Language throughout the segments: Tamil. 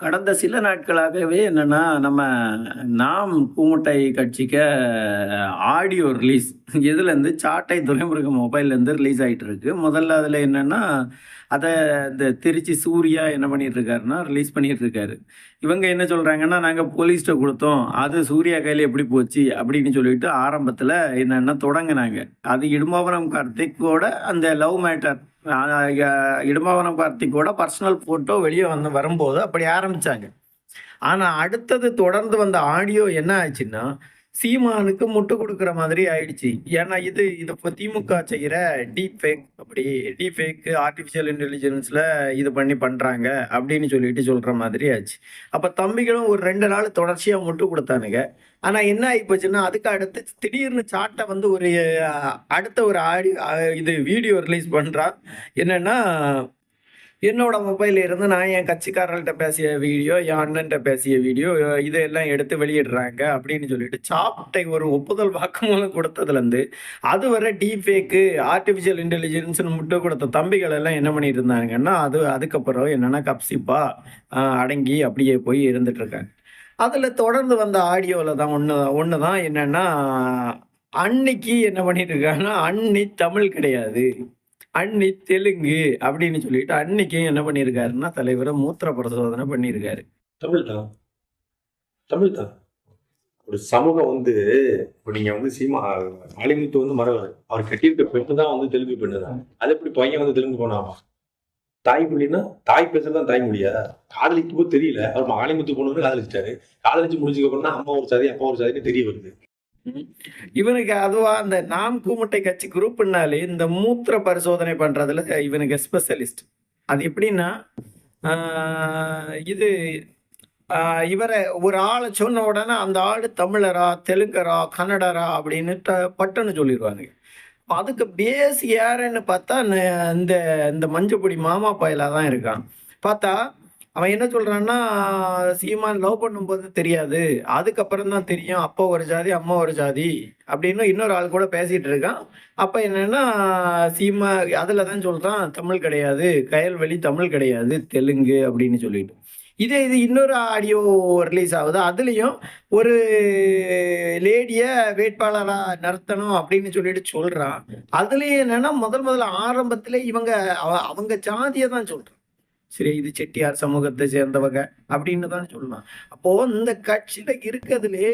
கடந்த சில நாட்களாகவே என்னன்னா, நம்ம நாம் கூமுட்டை கட்சிக்க ஆடியோ ரிலீஸ் இதுலேருந்து சாட்டை துரைமுருகன் மொபைல்லேருந்து ரிலீஸ் ஆயிட்டு இருக்கு. முதல்ல அதில என்னன்னா, அத இந்த திருச்சி சூர்யா என்ன பண்ணிட்டு இருக்காருன்னா, ரிலீஸ் பண்ணிட்டு இருக்காரு. இவங்க என்ன சொல்றாங்கன்னா, "நாங்க போலீஸ்ட்ட குடுத்தோம். அது சூர்யா கையில எப்படி போச்சு?" அப்படின்னு சொல்லிட்டு ஆரம்பத்தில என்னன்னா தொடங்குனாங்க. அது இடும்பாவனம் கார்த்திக்கோட அந்த லவ் மேட்டர். அ ய இடும்பாவனம் கார்த்திக்கோட பர்சனல் ஃபோட்டோ வெளிய வரும்போது அப்படி ஆரம்பிச்சாங்க. ஆனா, அடுத்தது தொடர்ந்து வந்த ஆடியோ என்ன ஆச்சுன்னா, சீமானுக்கு முட்டு குடுக்குற மாதிரி ஆயிடுச்சு. ஏன்னா, இது இது இப்ப திமுக செய்ற டீப் ஃபேக் அப்படி டீப் ஃபேக் ஆர்டிஃபிஷியல் இன்டெலிஜென்ஸ்ல இது பண்ணி பண்றாங்க அப்படின்னு சொல்லிட்டு சொல்ற மாதிரி ஆச்சு. அப்ப தம்பிகளும் ஒரு 2 நாள் தொடர்ச்சியா முட்டு குடுத்தானுங்க. ஆனா என்ன ஆயிப்போச்சுன்னா, அதுக்கு அடுத்து திடீர்னு சாட்ட வந்து ஒரு அடுத்த ஒரு ஆடியோ இது வீடியோ ரிலீஸ் பண்றான். என்னன்னா என்னோட மொபைல்ல இருந்து நான் என் கட்சிக்காரர்கள்ட்ட பேசிய வீடியோ, என் அண்ணன்ட்ட பேசிய வீடியோ இதெல்லாம் எடுத்து வெளியிடுறாங்க அப்படின்னு சொல்லிட்டு, சாப்டை ஒரு ஒப்புதல் வாக்குமூலம் குடுத்ததுலருந்து, அதுவரை டீப் ஃபேக்கு, ஆர்டிஃபிஷியல் இன்டெலிஜென்ஸ்ன்னு முட்டு குடுத்த தம்பிகள் எல்லாம் என்ன பண்ணிட்டு இருந்தாங்கன்னா, அதுக்கப்புறம் என்னன்னா கப்சிப்பா அடங்கி அப்படியே போய் இருந்துட்டு இருக்காங்க. அதுல தொடர்ந்து வந்த ஆடியோல தான் ஒண்ணு தான் என்னன்னா, அன்னிக்கு என்ன பண்ணிட்டு இருக்காங்கன்னா, அண்ணி தமிழ் கிடையாது. அண்ணி தெலுங்கு அப்படின்னு சொல்லிட்டு அன்னைக்கு என்ன பண்ணியிருக்காருன்னா, தலைவர மூத்திர பரிசோதனை பண்ணியிருக்காரு. தமிழ் தான். தமிழ் தான். ஒரு சமூகம் வந்து இப்ப நீங்க வந்து மாலிமுத்து வந்து மறவர். அவர் கட்டியிருக்க பெண்ணு தான் வந்து தெலுங்கு பெண்ணு தான். அது எப்படி பையன் வந்து தெலுங்கு பொண்ணு ஆவான்? தாய்மொழின்னா, தாய் பேசுறது தான் தாய்மொழியா? காதலிக்கும் போது தெரியல. அவர் மாலிமுத்து பொண்ணு வந்து காதலிச்சுட்டாரு. காதலிச்சு முடிச்சதுக்கு அப்புறம் தான் அம்மா ஒரு சாதி, அப்பா ஒரு சாதின்னு தெரிய வருது. ம். இவனுக்கு அதுவா அந்த நாம் கூமுட்டை கட்சி குரூப்னாலே இந்த மூத்திர பரிசோதனை பண்றதுல இவனுக்கு ஸ்பெஷலிஸ்ட். அது எப்படின்னா, ஆ இது இவர ஒரு ஆள சொன்ன உடனே அந்த ஆளு தமிழரா, தெலுங்கரா, கன்னடரா அப்படின்னு பட்டுன்னு சொல்லிருவானுங்க. அதுக்கு பேஸ் யாருன்னு பார்த்தா, இந்த இந்த மஞ்சப்பொடி மாமா பயலா தான் இருக்கான். பார்த்தா, அவன் என்ன சொல்றான்னா, சீமான் லவ் பண்ணும்போது தெரியாது. அதுக்கப்புறம் தான் தெரியும். அப்பா ஒரு ஜாதி, அம்மா ஒரு ஜாதி அப்படின்னு இன்னொரு ஆள் கூட பேசிட்டு இருக்கான். அப்ப என்னன்னா, சீமா அதுல தான் சொல்றான், தமிழ் கிடையாது. கயல்வழி தமிழ் கிடையாது. தெலுங்கு அப்படின்னு சொல்லிட்டு. இது இன்னொரு ஆடியோ ரிலீஸ் ஆகுது. அதுலயும் ஒரு லேடிய வேட்பாளரா நிறுத்தணும் அப்படின்னு சொல்லிட்டு சொல்றான். அதுலயும் என்னன்னா முதல்ல ஆரம்பத்திலே அவங்க ஜாதிய தான் சொல்றான். சரி இது செட்டியார் சமூகத்தை சேர்ந்தவங்க அப்படின்னு தான் சொல்லலாம். அப்போ இந்த கட்சியில இருக்கிறதுலே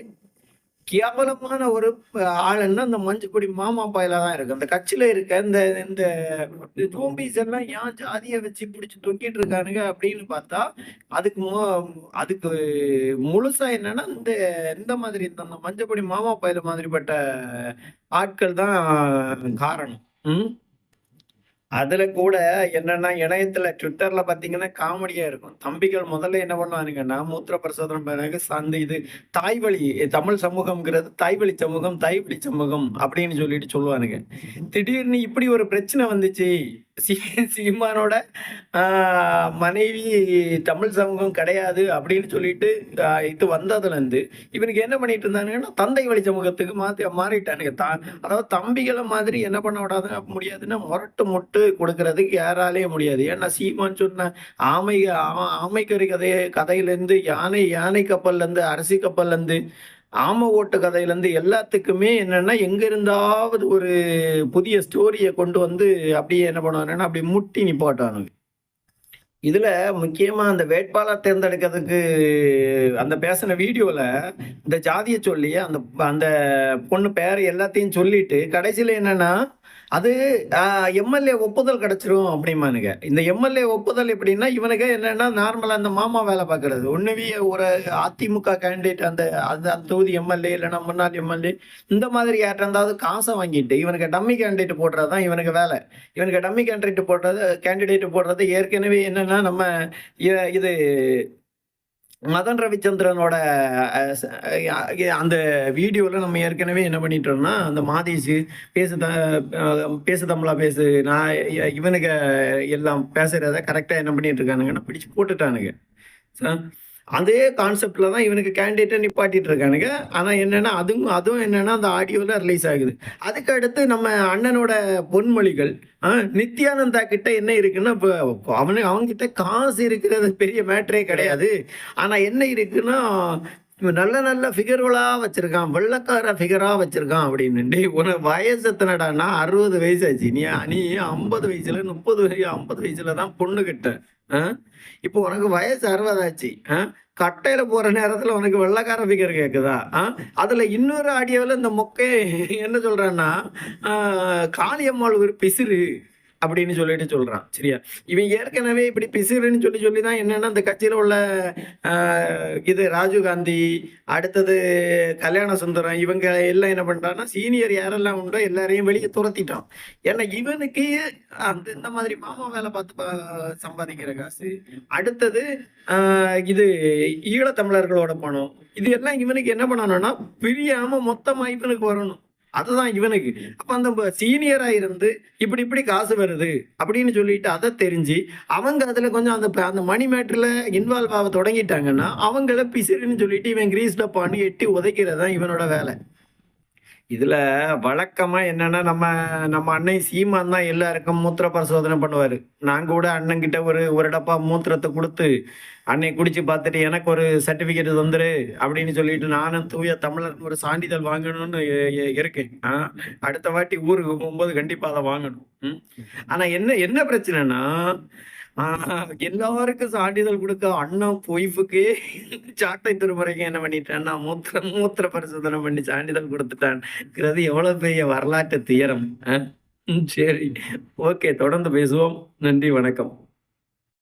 கேவலமான ஒரு ஆளுன்னா அந்த மஞ்சக்குடி மாமா பயலா தான் இருக்கு. அந்த கட்சியில இருக்க இந்த இந்த ஜோம்பிஸ் எல்லாம் ஏன் ஜாதிய வச்சு பிடிச்சு தொங்கிட்டு இருக்கானுங்க அப்படின்னு பார்த்தா, அதுக்கு மு அதுக்கு முழுசா என்னன்னா, இந்த இந்த மாதிரி இந்த மஞ்சப்பொடி மாமா பயல் மாதிரிப்பட்ட ஆட்கள் தான் காரணம். ம். அதுல கூட என்னன்னா, இணையத்துல ட்விட்டர்ல பார்த்தீங்கன்னா, காமெடியா இருக்கும். தம்பிகள் முதல்ல என்ன பண்ணுவானுங்கன்னா, மூத்திர பரிசோதனை பிறகு இது தாய்வழி தமிழ் சமூகம்ங்கிறது தாய்வழி சமூகம், தாய்வழி சமூகம் அப்படின்னு சொல்லிட்டு சொல்லுவானுங்க. திடீர்னு இப்படி ஒரு பிரச்சனை வந்துச்சு. சீ சீமானோட ஆ மனைவி தமிழ் சமூகம் கிடையாது அப்படின்னு சொல்லிட்டு இது வந்ததுலருந்து, இவனுக்கு என்ன பண்ணிட்டு இருந்தானுங்கன்னா, தந்தை வழி சமூகத்துக்கு மாறிட்டானுங்க. அதாவது தம்பிகள மாதிரி என்ன பண்ண முடியாதுன்னா, மொட்டு குடுக்குறதுக்கு யாராலயும் முடியாது. ஏன்னா சீமான் சொன்ன ஆமைக்கறி கதையிலேருந்து யானை கப்பல்லேருந்து, அரிசி கப்பல்லேருந்து, ஆம ஓட்டு கதையிலேருந்து எல்லாத்துக்குமே என்னன்னா, எங்க இருந்தாவது ஒரு புதிய ஸ்டோரிய கொண்டு வந்து அப்படியே என்ன பண்ணுவானுங்கன்னா, அப்படியே முட்டி நிப்பாட்டுவானுங்க. இதுல முக்கியமா அந்த வேட்பாளர் தேர்ந்தெடுக்கிறதுக்கு அந்த பேசின வீடியோல இந்த ஜாதிய சொல்லி அந்த அந்த பொண்ணு பேர் எல்லாத்தையும் சொல்லிட்டு கடைசியில என்னன்னா, அது எம்எல்ஏ ஒப்புதல் கிடைச்சிரும் அப்படிம்பானுங்க. இந்த எம்எல்ஏ ஒப்புதல் எப்படின்னா, இவனுக்கு என்னன்னா நார்மலா இந்த மாமா வேலை பார்க்கறது. ஒரு அதிமுக கேண்டிடேட் அந்த அந்த அந்த தொகுதி எம்எல்ஏ இல்லன்னா முன்னாள் எம்எல்ஏ இந்த மாதிரி யார்ட்ட இருந்தாவது காச வாங்கிட்டு, இவனுக்கு டம்மி கேண்டிடேட் போடுறது தான் இவனுக்கு வேலை. இவனுக்கு டம்மி கேண்டிடேட் போடுறது ஏற்கனவே என்னன்னா, நம்ம இது மதன் ரவிச்சந்திரனோட அ ச அந்த வீடியோல நம்ம ஏற்கனவே என்ன பண்ணிட்டோம்னா, அந்த மாதேஷு பேசு த அ பேசு தமிழா பேசு நான் இவனுங்க எல்லாம் பேசுறத கரெக்ட்டா என்ன பண்ணிட்டு இருக்கானுங்கன்னா, பிடிச்சு போட்டுட்டானுங்க. ச அதே கான்செப்ட்ல தான் இவனுக்கு கேண்டிடேட்டை நிப்பாட்டிட்டு இருக்கானுங்க. ஆனா என்னன்னா, அதுவும் என்னன்னா அந்த ஆடியோல ரிலீஸ் ஆகுது. அதுக்கு அடுத்து நம்ம அண்ணனோட பொன்மொழிகள், நித்யானந்தா கிட்ட என்ன இருக்குன்னா, இப்ப அவன்கிட்ட காசு இருக்கிறது பெரிய மேட்டரே கிடையாது. ஆனா என்ன இருக்குன்னா, நல்ல நல்ல ஃபிகர்களா வச்சிருக்கான். வெள்ளைக்கார ஃபிகரா வச்சிருக்கான் அப்படின்னு. டேய் உனக்கு வயசு எத்தனடான்னா 60 வயசாச்சு. நீ 50 வயசுல 50 வயசுல தான் பொண்ணு கட்ட. ஆ? இப்போ உனக்கு வயசு 60 ஆச்சு. கட்டையில போற நேரத்துல உனக்கு வெள்ளைக்கார ஃபிகர் கேக்குதா? அதுல இன்னொரு ஆடியோல இந்த மொக்கைய என்ன சொல்றான்னா, காளியம்மாள் ஒரு பிசிறு அப்படின்னு சொல்லிட்டு சொல்றான். சரியா? இவன் ஏற்கனவே இப்படி பிசிறுன்னு சொல்லி தான் என்னன்னா, அந்த கட்சியில உள்ள இது ராஜீவ்காந்தி, அடுத்தது கல்யாண சுந்தரம் இவங்க எல்லாம் என்ன பண்றான்னா, சீனியர் யாரெல்லாம் உண்டோ எல்லாரையும் வெளிய துரத்திட்டான். ஏன்னா இவனுக்கு இந்த மாதிரி மாமா வேலை பார்த்து சம்பாதிக்கிற காசு. அடுத்தது இது ஈழத்தமிழர்களோட பணம். இது எல்லாம் இவனுக்கு என்ன பண்ணணும்னா, பிரியாம மொத்தமா இவனுக்கு வரணும். அதுதான் இவனுக்கு. அப்ப அந்த சீனியரா இருந்து இப்படி காசு வருது அப்படின்னு சொல்லிட்டு அதை தெரிஞ்சு அவங்க அதுல கொஞ்சம் அந்த மணி மேட்டர்ல இன்வால்வ் ஆக தொடங்கிட்டாங்கன்னா அவங்கள பிசிறுன்னு சொல்லிட்டு இவன் கிரீஸ் டப்பான்னு எட்டி உதைக்கிறது தான் இவனோட வேலை. இதுல வழக்கமா என்னன்னா நம்ம அண்ணன் சீமான் தான் எல்லாருக்கும் மூத்திர பரிசோதனை பண்ணுவாரு. நான் கூட அண்ணன் கிட்ட ஒரு டப்பா மூத்திரத்தை கொடுத்து அன்னை குடிச்சு பார்த்துட்டு எனக்கு ஒரு சர்டிபிகேட் தந்துரு அப்படின்னு சொல்லிட்டு நானும் தூய தமிழர் ஒரு சான்றிதழ் வாங்கணும்னு இருக்கேன். அடுத்த வாட்டி ஊருக்கு போகும்போது கண்டிப்பா அதை வாங்கணும். ஆனா என்ன பிரச்சனைனா, எல்லாருக்கும் சான்றிதழ் கொடுக்க அண்ணன் பொய்ஃபுக்கு சாட்டை திருமுறைக்கு என்ன பண்ணிட்டான்னா மூத்திர பரிசோதனை பண்ணி சான்றிதழ் கொடுத்துட்டான்ங்கிறது எவ்வளவு பெரிய வரலாற்று துயரம். சரி, ஓகே, தொடர்ந்து பேசுவோம். நன்றி, வணக்கம்.